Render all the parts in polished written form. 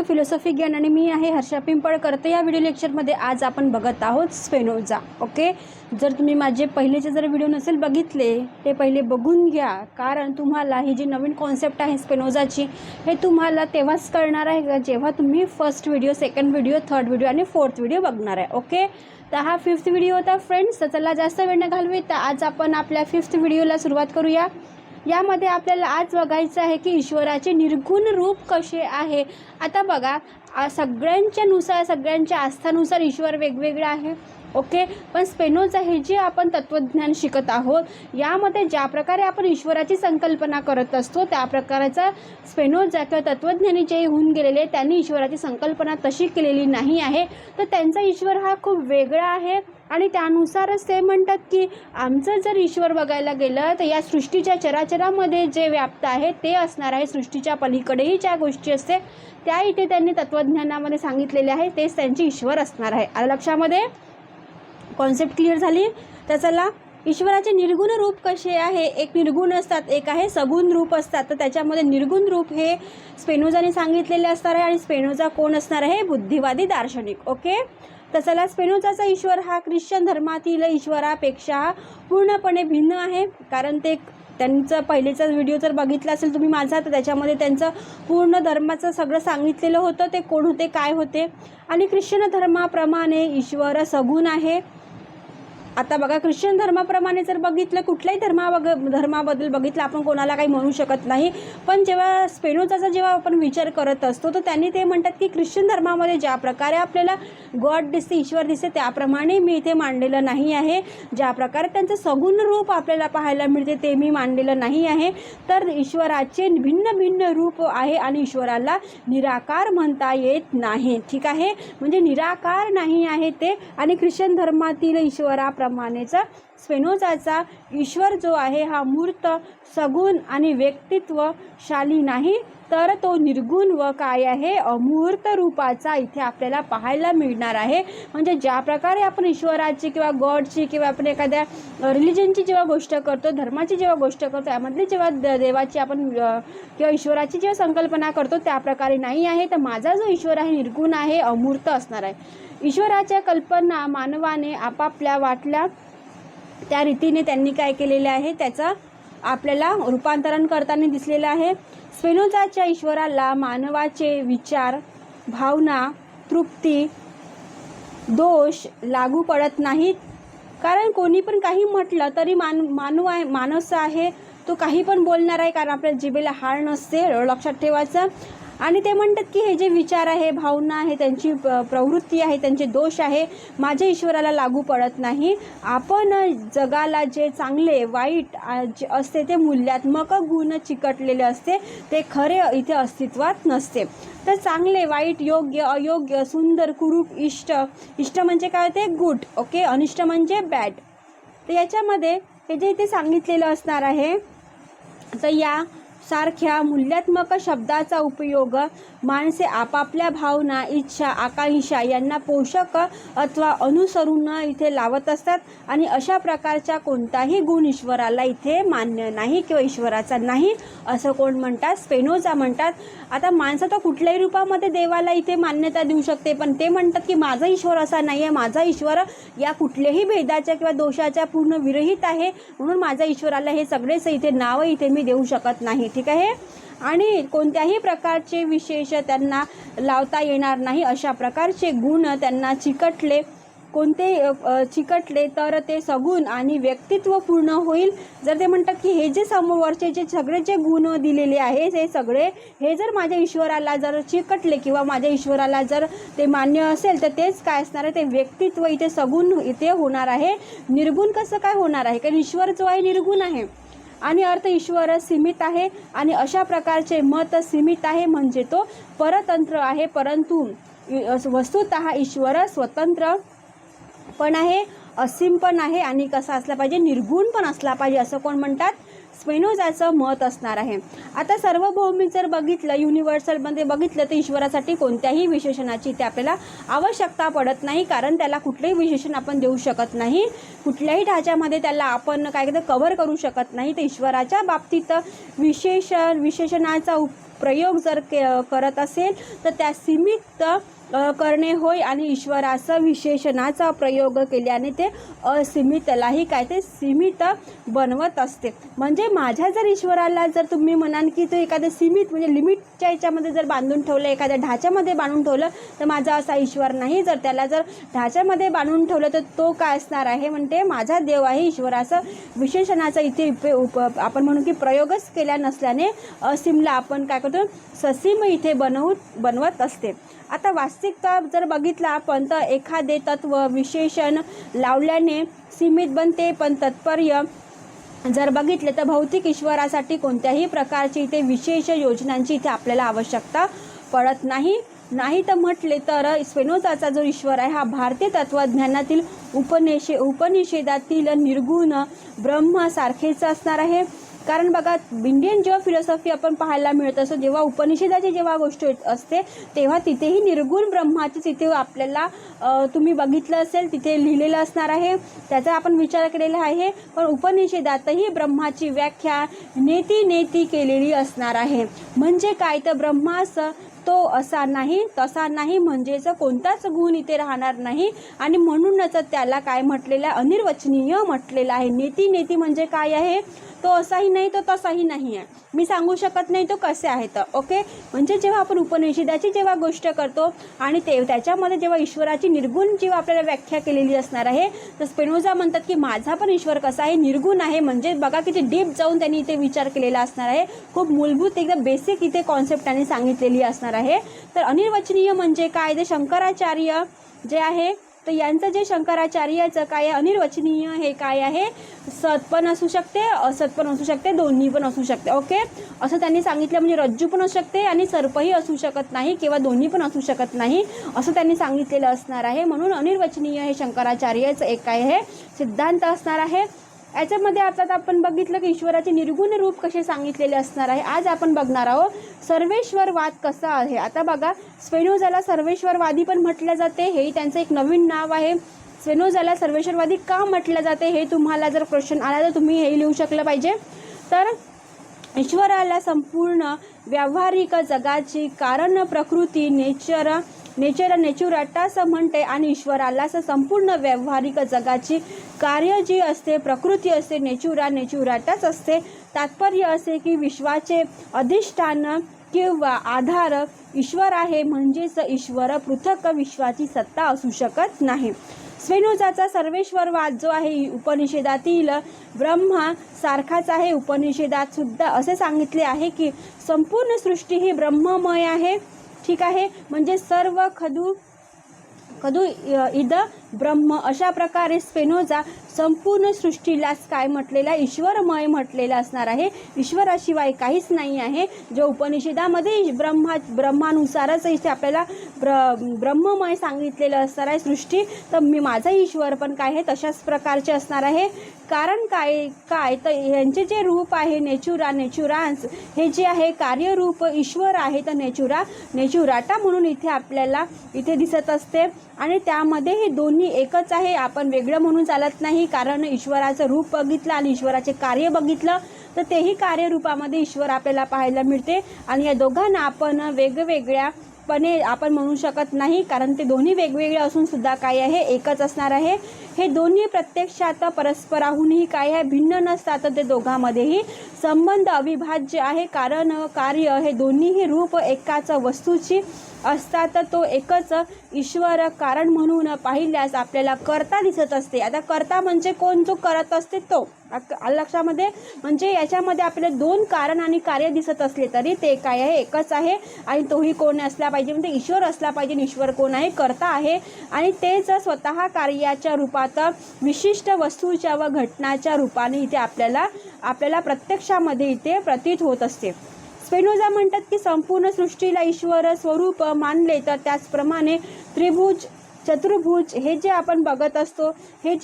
Philosophy ज्ञान आणि मी आहे हर्षा पिंपळकर। तर या व्हिडिओ लेक्चरमध्ये आज आपण बघत आहोत स्पेनोजा। ओके, जर तुम्ही माझे पहिलेचे जर व्हिडिओ नसेल बघितले ते पहिले बघून घ्या, कारण तुम्हाला ही जी नवीन कॉन्सेप्ट आहे स्पेनोजाची हे तुम्हाला तेव्हाच कळणार आहे जेव्हा तुम्ही first video, second video, third video आणि फोर्थ व्हिडिओ बघणार आहे। ओके, तर हा फिफ्थ व्हिडिओ होता फ्रेंड्स। तर चला जास्त वेळ न घालवी, तर आज आपण आपल्या फिफ्थ व्हिडिओला सुरुवात करूया। यामध्ये आपल्याला आज बघायचं आहे की ईश्वराचे निर्गुण रूप कसे आहे। आता बघा, सगळ्यांच्या आस्थानुसार ईश्वर वेगवेगळा आहे। ओके, पण स्पेनोजा हे जे आपण तत्वज्ञान शिकत आहोत यामध्ये ज्या प्रकारे आपण ईश्वराची संकल्पना करत असतो त्या प्रकारचा स्पेनोजा किंवा तत्वज्ञानी जे होऊन गेलेले त्यांनी ईश्वराची संकल्पना तशी केलेली नाही आहे। तर त्यांचा ईश्वर हा खूप वेगळा आहे आणि त्यानुसारच ते म्हणतात की आमचं जर ईश्वर बघायला गेलं तर या सृष्टीच्या चराचरामध्ये जे व्याप्त आहे ते असणार आहे। सृष्टीच्या पलीकडेही ज्या गोष्टी असते त्या इथे त्यांनी तत्वज्ञानामध्ये सांगितलेले आहे, तेच त्यांचे ईश्वर असणार आहे। आलं लक्षामध्ये? कॉन्सेप्ट क्लिअर झाली? तर चला, ईश्वराचे निर्गुण रूप कसे आहे। एक निर्गुण असतात, एक आहे सगुण रूप असतात। तर त्याच्यामध्ये निर्गुण रूप हे स्पेनोजाने सांगितलेले असणार आहे आणि स्पेनोजा कोण असणार आहे? बुद्धिवादी दार्शनिक। ओके, तर चला, स्पेनोजाचा ईश्वर हा ख्रिश्चन धर्मातील ईश्वरापेक्षा पूर्णपणे भिन्न आहे, कारण ते त्यांचं पहिलेचा व्हिडिओ जर बघितला असेल तुम्ही माझा, तर त्याच्यामध्ये त्यांचं पूर्ण धर्माचं सगळं सांगितलेलं होतं, ते कोण होते, काय होते। आणि ख्रिश्चन धर्माप्रमाणे ईश्वर सगुण आहे। आता बघा, ख्रिश्चन धर्माप्रमाणे जर बघितलं, कुठल्याही धर्माबद्दल बघितलं आपण कोणाला काही म्हणू शकत नाही, पण जेव्हा स्पेनोजाचा जेव्हा आपण विचार करत असतो तर त्यांनी ते म्हणतात की ख्रिश्चन धर्मामध्ये ज्या प्रकारे आपल्याला गॉड दिसते, ईश्वर दिसते, त्याप्रमाणे मी इथे मांडलेलं नाही आहे। ज्या प्रकारे त्यांचं सगुण रूप आपल्याला पाहायला मिळते ते मी मांडलेलं नाही आहे। तर ईश्वराचे भिन्न भिन्न रूप आहे आणि ईश्वराला निराकार म्हणता येत नाही। ठीक आहे, म्हणजे निराकार नाही आहे ते। आणि ख्रिश्चन धर्मातील ईश्वराप्रमाणेच स्पेनोजाचा ईश्वर जो आहे हा मूर्त, सगुण आणि व्यक्तित्वशाली नाही, तर तो निर्गुण व काय आहे? अमूर्त रूपाचा इथे आपल्याला पाहायला मिळणार आहे। म्हणजे ज्या प्रकारे आपण ईश्वराची किंवा गॉडची किंवा आपण एखाद्या रिलिजनची जेव्हा गोष्ट करतो, धर्माची जेव्हा गोष्ट करतो, यामधली जेव्हा देवाची आपण किंवा ईश्वराची जेव्हा संकल्पना करतो त्या प्रकारे नाही आहे। तर माझा जो ईश्वर आहे निर्गुण आहे, अमूर्त असणार आहे। ईश्वराच्या कल्पना मानवाने आपापल्या वाटल्या त्या रीतीने त्यांनी काय केलेले आहे त्याचा आपल्याला रूपांतरण करताना दिसलेलं आहे। स्पेनोजाच्या ईश्वराला मानवाचे विचार, भावना, तृप्ती, दोष लागू पडत नाहीत, कारण कोणी पण काही म्हटलं तरी माणूस आहे तो काही पण बोलणार आहे, कारण आपल्या जिभेला हाड नसते, लक्षात ठेवायचं। आणि ते म्हणतात की हे जे विचार आहे, भावना आहे, त्यांची प्रवृत्ती आहे, त्यांचे दोष आहे, माझ्या ईश्वराला लागू पडत नाही। आपण जगाला जे चांगले वाईट असते ते मूल्यात्मक गुण चिकटलेले असते, ते खरे इथे अस्तित्वात नसते। तर चांगले, वाईट, योग्य, अयोग्य, सुंदर, कुरूप, इष्ट म्हणजे काय होते? गुड। ओके, अनिष्ट म्हणजे बॅड। तर याच्यामध्ये हे जे इथे सांगितलेलं असणार आहे, तर या सारख्या मूल्यात्मक शब्दाचा उपयोग माणसे आपापल्या भावना, इच्छा, आकांक्षा यांना पोषक अथवा अनुसरून इथे लावत असतात आणि अशा प्रकारचा कोणताही गुण ईश्वराला इथे मान्य नाही किंवा ईश्वराचा नाही असं कोण म्हणतात? स्पेनोजा म्हणतात। आता माणसं तर कुठल्याही रूपामध्ये देवाला इथे मान्यता देऊ शकते, पण ते म्हणतात की माझा ईश्वर असा नाही आहे, माझा ईश्वर या कुठल्याही भेदाच्या किंवा दोषाच्या पूर्ण विरहित आहे, म्हणून माझ्या ईश्वराला हे सगळेच इथे नावं इथे मी देऊ शकत नाही। ठीक आहे, आणि कोणत्याही प्रकारचे विशेष त्यांना लावता येणार नाही, अशा प्रकारचे गुण त्यांना चिकटले तर ते सगुण आणि व्यक्तित्व पूर्ण होईल। जर ते म्हणतात की हे जे समोरचे जे सगळे जे गुण दिलेले आहे हे सगळे हे जर माझ्या ईश्वराला जर चिकटले किंवा माझ्या ईश्वराला जर ते मान्य असेल तर तेच काय असणार आहे? ते व्यक्तित्व इथे सगुण इथे होणार आहे। निर्गुण कसं काय होणार आहे? कारण ईश्वर जो आहे निर्गुण आहे आणि अर्थ ईश्वर सीमित आहे आणि अशा प्रकारचे मत सीमित आहे म्हणजे तो परतंत्र आहे। परंतु वस्तुतः ईश्वर स्वतंत्र पण आहे, असीम पण आहे आणि कसा असला पाहिजे? निर्गुण पण असला पाहिजे, असं कोण म्हणतात? स्पेनोजाचं मत असणार आहे। आता सार्वभौमिक जर बघितलं, युनिव्हर्सलमध्ये बघितलं, तर ईश्वरासाठी कोणत्याही विशेषणाची इथे आपल्याला आवश्यकता पडत नाही, कारण त्याला कुठलेही विशेषण आपण देऊ शकत नाही, कुठल्याही ढाच्यामध्ये त्याला आपण काय कव्हर करू शकत नाही। तर ईश्वराच्या बाबतीत विशेषणाचा प्रयोग जर करत असेल तर त्या सीमित करणे होय आणि ईश्वराचा विशेषणाचा प्रयोग केल्याने ते असीमितलाही काय ते सीमित बनवत असते. म्हणजे माझ्या जर ईश्वराला जर तुम्ही म्हणाल की तो एखाद्या सीमित म्हणजे लिमिटच्या याच्यामध्ये जर बांधून ठेवलं, एखाद्या ढाच्यामध्ये बांधून ठेवलं तर माझा असा ईश्वर नाही. जर त्याला जर ढाच्यामध्ये बांधून ठेवलं तर तो काय असणार आहे म्हणते माझा देव आहे. ईश्वराचं विशेषणाचा इथे आपण म्हणू की प्रयोगच केल्या नसल्याने असीमला आपण काय करतो ससीम इथे बनवत असते. आता वास्तविकता जर बघितला आपण तर एखादे तत्व विशेषण लावल्याने सीमित बनते, पण तात्पर्य जर बघितले तर भौतिक ईश्वरासाठी कोणत्याही प्रकारची इथे विशेष योजनांची इथे आपल्याला आवश्यकता पडत नाही. तर म्हटले तर स्पिनोझाचा जो ईश्वर आहे हा भारतीय तत्वज्ञानातील उपनिषेधातील निर्गुण ब्रह्म सारखेच असणार आहे. कारण बघा इंडियन जेव्हा फिलॉसॉफी आपण पाहायला मिळत असतो, जेव्हा उपनिषेधाची जेव्हा गोष्ट असते तेव्हा तिथेही निर्गुण ब्रह्माची तिथे आपल्याला तुम्ही बघितलं असेल तिथे लिहिलेलं असणार आहे, त्याचा आपण विचार केलेला आहे. पण उपनिषेधातही ब्रह्माची व्याख्या नेती केलेली असणार आहे. म्हणजे काय तर ब्रह्मास तो असा नाही तसा नाही म्हणजेच कोणताच गुण इथे राहणार नाही आणि म्हणूनच त्याला काय म्हटलेलं आहे अनिर्वचनीय म्हटलेलं आहे. नेती म्हणजे काय आहे, तो असाही नाही तो तसाही नाही आहे, मी सांगू शकत नाही तो कसे आहे तर ओके. म्हणजे जेव्हा आपण उपनिषेधाची जेव्हा गोष्ट करतो आणि त्याच्यामध्ये जेव्हा ईश्वराची निर्गुण जेव्हा आपल्याला व्याख्या केलेली असणार आहे तर स्पिनोझा म्हणतात की माझा पण ईश्वर कसा आहे निर्गुण आहे. म्हणजे बघा किती डीप जाऊन त्यांनी इथे विचार केलेला असणार आहे, खूप मूलभूत एकदम बेसिक इथे कॉन्सेप्ट त्यांनी सांगितलेली असणार आहे. तर अनिर्वचनीय म्हणजे काय ते शंकराचार्य जे आहे तर यांचं जे शंकराचार्याचं काय आहे अनिर्वचनीय हे काय आहे सत पण असू शकते असत पण असू शकते दोन्ही पण असू शकते ओके. असं त्यांनी सांगितलं म्हणजे रज्जू पण असू शकते आणि सर्पही असू शकत नाही किंवा दोन्ही पण असू शकत नाही असं त्यांनी सांगितलेलं असणार आहे. म्हणून अनिर्वचनीय हे शंकराचार्याचं एक काय हे सिद्धांत असणार आहे. याच्यामध्ये आता आपण बघितलं की ईश्वराचे निर्गुण रूप कसे सांगितलेले असणार आहे. आज आपण बघणार आहोत सर्वेश्वरवाद कसा आहे. आता बघा स्पिनोझाला सर्वेश्वरवादी पण म्हटलं जाते, हेही त्यांचं एक नवीन नाव आहे. स्पिनोझाला सर्वेश्वरवादी का म्हटलं जाते हे तुम्हाला जर क्वेश्चन आला तर तुम्ही हे लिहू शकलं पाहिजे. तर ईश्वराला संपूर्ण व्यावहारिक जगाची कारण प्रकृती नेचुराटास म्हणते आणि ईश्वराला संपूर्ण व्यावहारिक जगाची कार्य जी असते प्रकृती असते नेचुराटाच असते. तात्पर्य असे की विश्वाचे अधिष्ठान किंवा आधार ईश्वर आहे म्हणजेच ईश्वर पृथक विश्वाची सत्ता असू शकत नाही. स्पिनोझाचा सर्वेश्वरवाद जो आहे उपनिषेधातील ब्रह्मा सारखाच आहे. उपनिषेधात सुद्धा असे सांगितले आहे की संपूर्ण सृष्टी ही ब्रह्ममय आहे. ठीक आहे, म्हणजे सर्व खदू इद ब्रह्म अशा प्रकारे स्पिनोझा संपूर्ण सृष्टीलाच काय म्हटलेलं आहे ईश्वरमय म्हटलेलं असणार आहे. ईश्वराशिवाय काहीच नाही आहे. जे उपनिषेधामध्ये ब्रह्मानुसारच इथे आपल्याला ब्रह्ममय सांगितलेलं असणार आहे सृष्टी. तर माझा ईश्वर पण काय आहे तशाच प्रकारचे असणार आहे. कारण काय तर यांचे जे रूप आहे नेचुरान्स हे जे आहे कार्यरूप ईश्वर आहे तर नेचुराटा म्हणून इथे आपल्याला इथे दिसत असते आणि त्यामध्ये हे दोन्ही एकच आहे. आपण वेगळं म्हणून चालत नाही, कारण ईश्वराचं रूप बघितलं आणि ईश्वराचे कार्य बघितलं तर तेही कार्यरूपामध्ये ईश्वर आपल्याला पाहायला मिळते आणि या दोघांना आपण वेगवेगळ्यापणे आपण म्हणू शकत नाही, कारण ते दोन्ही वेगवेगळे असून सुद्धा काय आहे एकच असणार आहे. हे दोन्ही प्रत्यक्षात परस्पराहूनही काय आहे भिन्न नसतात, ते दोघांमध्येही संबंध अविभाज्य आहे. कारण कार्य हे दोन्हीही रूप एकाच वस्तूची असतात. तो एकच ईश्वर कारण म्हणून पाहिल्यास आपल्याला कर्ता दिसत असते. आता कर्ता म्हणजे कोण, जो करत असते तो लक्षामध्ये, म्हणजे याच्यामध्ये आपल्याला दोन कारण आणि कार्य दिसत असले तरी ते काय आहे एकच आहे आणि तोही कोण असला पाहिजे म्हणजे ईश्वर असला पाहिजे. ईश्वर कोण आहे कर्ता आहे आणि तेच स्वतः कार्याच्या रूपात विशिष्ट वस्तूच्या व घटनाच्या रूपाने इथे आपल्याला प्रत्यक्षामध्ये इथे प्रतीत होत असते. स्पिनोझा म्हणतात की संपूर्ण सृष्टीला ईश्वर स्वरूप मानले तर त्याचप्रमाणे त्रिभुज चतुर्भुज हे जे आपण बघत असतो हे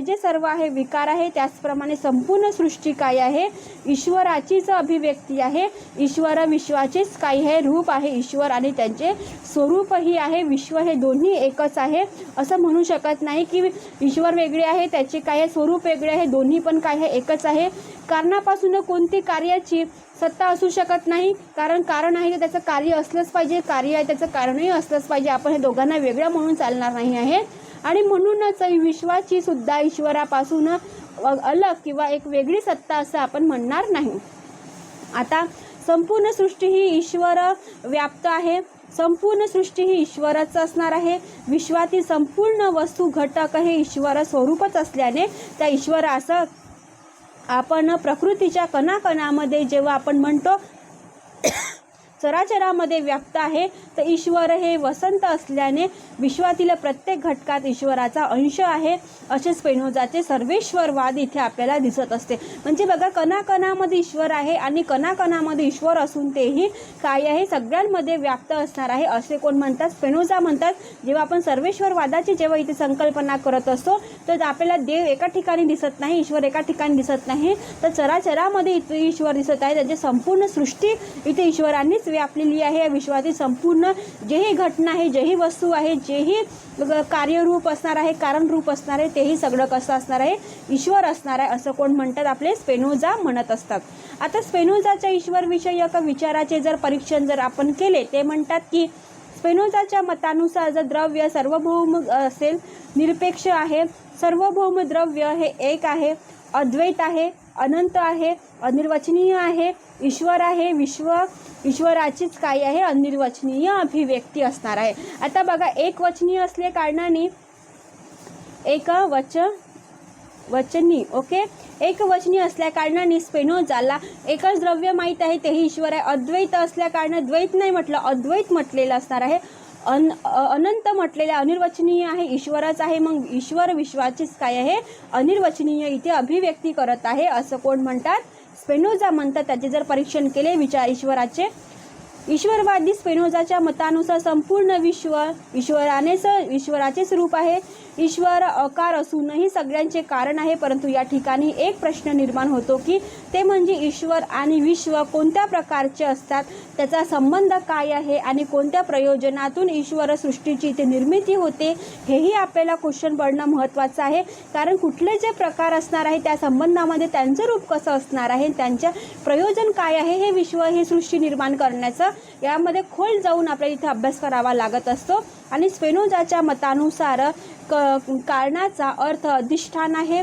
जे सर्व आहे विकार आहे, त्याचप्रमाणे संपूर्ण सृष्टी काय आहे ईश्वराचीच अभिव्यक्ती आहे. ईश्वर विश्वाचेच काही हे रूप आहे ईश्वर आणि त्यांचे स्वरूपही आहे. विश्व हे दोन्ही एकच आहे असं म्हणू शकत नाही की ईश्वर वेगळे आहे त्याचे काय स्वरूप वेगळे आहे, दोन्ही पण काय आहे एकच आहे. कारणापासून कोणती कार्याची सत्ता असू शकत नाही, कारण आहे तर त्याचं कार्य असलंच पाहिजे, कार्य आहे त्याचं कारणही असलंच पाहिजे. आपण हे दोघांना वेगळं म्हणून चालणार नाही आहे. आणि म्हणूनच विश्वाची सुद्धा ईश्वरापासून अलग किंवा एक वेगळी सत्ता असं आपण म्हणणार नाही. आता संपूर्ण सृष्टी ही ईश्वर व्याप्त आहे. संपूर्ण सृष्टी ही ईश्वराचं असणार आहे. विश्वातील संपूर्ण वस्तू घटक हे ईश्वर स्वरूपच असल्याने त्या ईश्वराचं आपण प्रकृतीच्या कणाकणामध्ये जेव्हा आपण म्हणतो चराचरामध्ये व्याप्त आहे, तर ईश्वर हे वसंत असल्याने विश्वातील प्रत्येक घटकात ईश्वराचा अंश आहे, असे स्पेनोजाचे सर्वेश्वरवाद इथे आपल्याला दिसत असते. म्हणजे बघा, कणाकणामध्ये ईश्वर आहे आणि कणाकणामध्ये ईश्वर असून तेही काय आहे, सगळ्यांमध्ये व्याप्त असणार आहे असे कोण म्हणतात? स्पेनोजा म्हणतात. जेव्हा आपण सर्वेश्वरवादाची जेव्हा इथे संकल्पना करत असतो तर आपल्याला देव एका ठिकाणी दिसत नाही, ईश्वर एका ठिकाणी दिसत नाही, तर चराचरामध्ये इथे ईश्वर दिसत आहे. त्याची संपूर्ण सृष्टी इथे ईश्वरांनीच व्यापलेली आहे. विश्वातील संपूर्ण जेही घटना आहे, जेही वस्तू आहे, जेही कार्यरूप असणार आहे, कारणरूप असणार आहे, तेही सगळं कसं असणार आहे? ईश्वर असणार आहे असं कोण म्हणतात? आपले स्पेनोजा म्हणत असतात. आता स्पेनोजाच्या ईश्वर विषयक विचाराचे जर परीक्षण जर आपण केले, ते म्हणतात की स्पेनोजाच्या मतानुसार जर द्रव्य सार्वभौम असेल, निरपेक्ष आहे, सार्वभौम द्रव्य हे एक आहे, अद्वैत आहे, अनंत आहे, अनिर्वचनीय आहे, ईश्वर आहे, विश्व ईश्वराचीच काय आहे? अनिर्वचनीय अभिव्यक्ती असणार आहे. आता बघा, एक वचनीय असले कारणाने वचनी ओके, एक वचनी असल्या कारणाने स्पेनोजाला एकच द्रव्य माहीत आहे, तेही ईश्वर आहे. अद्वैत असल्या कारणाने द्वैत नाही म्हटलं, अद्वैत म्हटलेलं असणार आहे. अनंत म्हटलेले अनिर्वचनीय आहे, ईश्वरच आहे. मग ईश्वर विश्वाचीच काय आहे? अनिर्वचनीय इथे अभिव्यक्ती करत आहे असं कोण म्हणतात? स्पेनोजा म्हणतात. त्याचे जर परीक्षण केले विचार ईश्वराचे, ईश्वरवादी स्पेनोजाच्या मतानुसार संपूर्ण विश्व ईश्वराचेच रूप आहे. ईश्वर आकार असूनही सगळ्यांचे कारण आहे. परंतु या ठिकाणी एक प्रश्न निर्माण होतो की ते म्हणजे ईश्वर आणि विश्व कोणत्या प्रकारचे असतात, त्याचा संबंध काय आहे आणि कोणत्या प्रयोजनातून ईश्वर सृष्टीची इथे निर्मिती होते, हेही आपल्याला क्वेश्चन पडणं महत्त्वाचं आहे. कारण कुठले जे प्रकार असणार आहे त्या संबंधामध्ये त्यांचं रूप कसं असणार आहे, त्यांचं प्रयोजन काय आहे, हे विश्व हे सृष्टी निर्माण करण्याचं यामध्ये खोल जाऊन आपल्याला इथे अभ्यास करावा लागत असतो. आणि स्पेनोजाच्या मतानुसार कारणाचा अर्थ अधिष्ठान आहे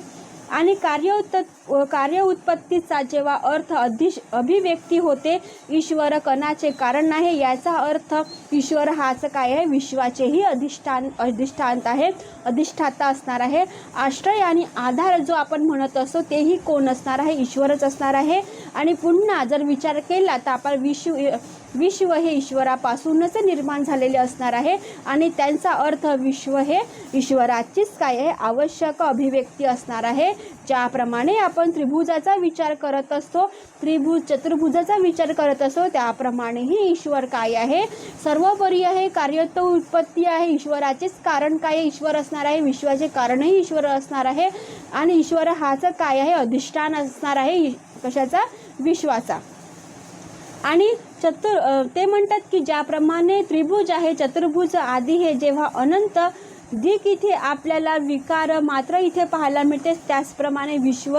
आणि कार्य उत्पत्तीचा जेव्हा अर्थ अभिव्यक्ती होते, ईश्वर कणाचे कारण आहे, याचा अर्थ ईश्वर हाच काय आहे? विश्वाचेही अधिष्ठान आहे, अधिष्ठाता असणार आहे. आश्रय आणि आधार जो आपण म्हणत असतो तेही कोण असणार आहे? ईश्वरच असणार आहे. आणि पुन्हा जर विचार केला तर आपण विश्व हे ईश्वरापासूनच निर्माण झालेले असणार आहे आणि त्यांचा अर्थ विश्व हे ईश्वराचीच काय आहे? आवश्यक अभिव्यक्ती असणार आहे. ज्याप्रमाणे आपण त्रिभुजाचा विचार करत असतो, चतुर्भुजाचा विचार करत असतो, त्याप्रमाणेही ईश्वर काय आहे? सर्वोपरी आहे, कार्यत्व उत्पत्ती आहे. ईश्वराचेच कारण काय आहे? ईश्वर असणार आहे. विश्वाचे कारणही ईश्वर असणार आहे आणि ईश्वर हाच काय आहे? अधिष्ठान असणार आहे. कशाचा? विश्वाचा. आणि ते म्हणतात की ज्याप्रमाणे त्रिभुज आहे, चतुर्भुज आदी हे जेव्हा अनंत दिक इथे आपल्याला विकार मात्र इथे पाहायला मिळते, त्याचप्रमाणे विश्व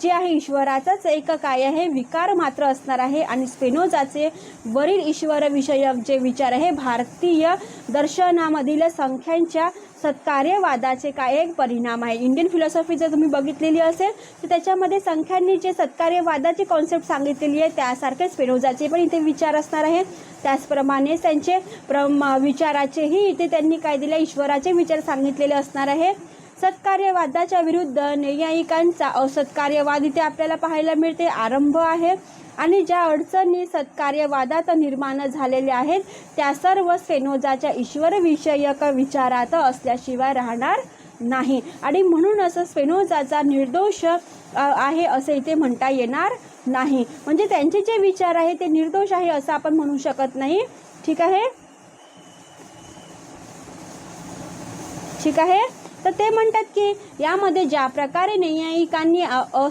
जे आहे ईश्वराचाच एक काय आहे? विकार मात्र असणार आहे. आणि स्पेनोजाचे वरील ईश्वर विषयक जे विचार आहे भारतीय दर्शनामधील संख्यांच्या सत्कार्यवादाचे काय एक परिणाम आहे. इंडियन फिलॉसॉफी जर तुम्ही बघितलेली असेल तर त्याच्यामध्ये संख्यांनी जे सत्कार्यवादाची कॉन्सेप्ट सांगितलेली आहे त्यासारखे स्पेनोजाचे पण इथे विचार असणार आहे. त्याचप्रमाणे त्यांचे विचाराचेही इथे त्यांनी काय दिले? ईश्वराचे विचार सांगितलेले असणार आहे. सत्कार्यवादाच्या विरुद्ध नैयायिकांचा असत्कार्यवाद इथे आपल्याला पाहायला मिळते, आरंभ आहे. आणि ज्या अडचणी सत्कार्यवादात निर्माण झालेल्या आहेत त्या सर्व स्पेनोजाच्या ईश्वर विषयक विचारात असल्याशिवाय राहणार नाही. आणि म्हणूनच स्पेनोजाचा निर्दोष आहे असे इथे म्हणता येणार नाही. म्हणजे त्यांचे जे विचार आहे ते निर्दोष आहे असं आपण म्हणू शकत नाही. ठीक आहे. तर ते म्हणतात की यामध्ये ज्या प्रकारे नैयायिकांनी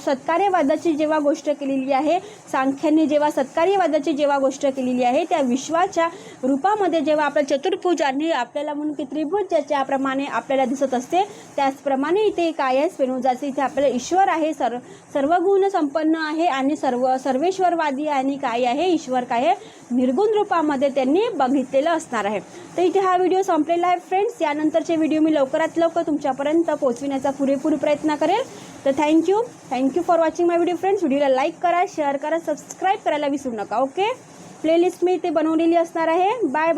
सत्कार्यवादाची जेव्हा गोष्ट केलेली आहे, सांख्यांनी जेव्हा सत्कार्यवादाची जेव्हा गोष्ट केलेली आहे, त्या विश्वाच्या रूपामध्ये जेव्हा आपल्या चतुर्भुज आणि आपल्याला म्हणून की त्रिभुज ज्याप्रमाणे आपल्याला दिसत असते, त्याचप्रमाणे इथे काय आहे, स्पिनोजाचे इथे आपल्याला ईश्वर आहे, सर्व गुण संपन्न आहे आणि सर्वेश्वरवादी आणि काय आहे, ईश्वर काय आहे, निर्गुण रूपामध्ये त्यांनी बघितलेलं असणार आहे. तर इथे हा व्हिडिओ संपलेला आहे फ्रेंड्स. यानंतरचे व्हिडिओ मी लवकरात लवकर तुमच्यापर्यंत पोहोचविण्याचा पुरेपूर प्रयत्न करेल. तर thank you for watching my video friends. व्हिडिओला लाईक करा, शेअर करा, सबस्क्राईब करायला विसरू नका. ओके, प्लेलिस्ट मी इथे बनवलेली असणार आहे. बाय.